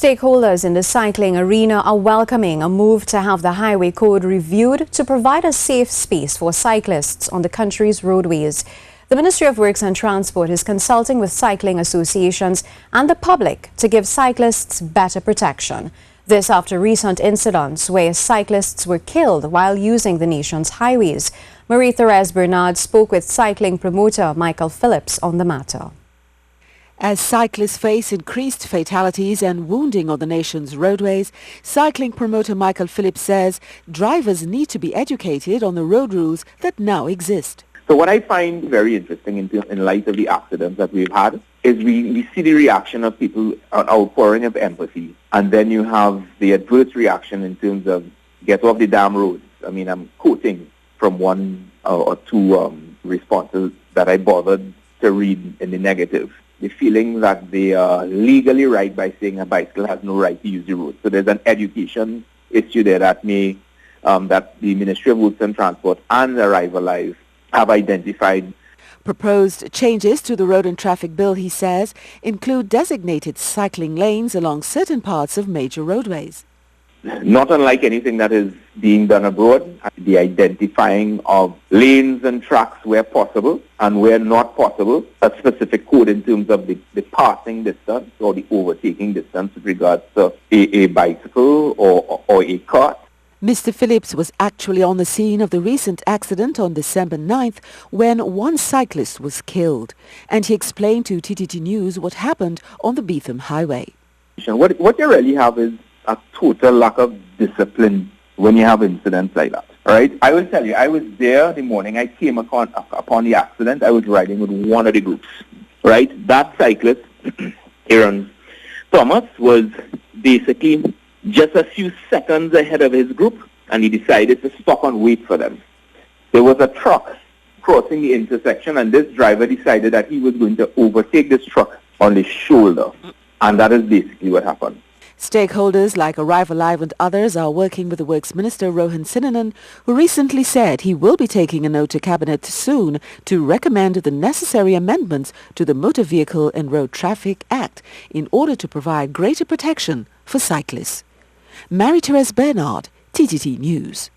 Stakeholders in the cycling arena are welcoming a move to have the highway code reviewed to provide a safe space for cyclists on the country's roadways. The Ministry of Works and Transport is consulting with cycling associations and the public to give cyclists better protection. This after recent incidents where cyclists were killed while using the nation's highways. Marie-Therese Bernard spoke with Cycling Promoter Michael Phillips on the matter. As cyclists face increased fatalities and wounding on the nation's roadways, Cycling Promoter Michael Phillips says drivers need to be educated on the road rules that now exist. So what I find very interesting in light of the accidents that we've had is we see the reaction of people, outpouring of empathy, and then you have the adverse reaction in terms of get off the damn roads. I mean, I'm quoting from one or two responses that I bothered to read in the negative. The feeling that they are legally right by saying a bicycle has no right to use the road. So there's an education issue there that that the Ministry of Works and Transport and Arrival Live have identified. Proposed changes to the Road and Traffic Bill, he says, include designated cycling lanes along certain parts of major roadways. Not unlike anything that is being done abroad, the identifying of lanes and tracks where possible and where not possible, a specific code in terms of the passing distance or the overtaking distance with regards to a bicycle or a cart. Mr. Phillips was actually on the scene of the recent accident on December 9th when one cyclist was killed, and he explained to TTT News what happened on the Beetham Highway. What you really have is a total lack of discipline when you have incidents like that, right? I will tell you, I was there the morning I came upon the accident. I was riding with one of the groups, right? That cyclist, Aaron Thomas, was basically just a few seconds ahead of his group, and he decided to stop and wait for them. There was a truck crossing the intersection, and this driver decided that he was going to overtake this truck on his shoulder, and that is basically what happened. Stakeholders like Arrival Live and others are working with the Works Minister Rohan Sinanan, who recently said he will be taking a note to Cabinet soon to recommend the necessary amendments to the Motor Vehicle and Road Traffic Act in order to provide greater protection for cyclists. Marie-Therese Bernard, TTT News.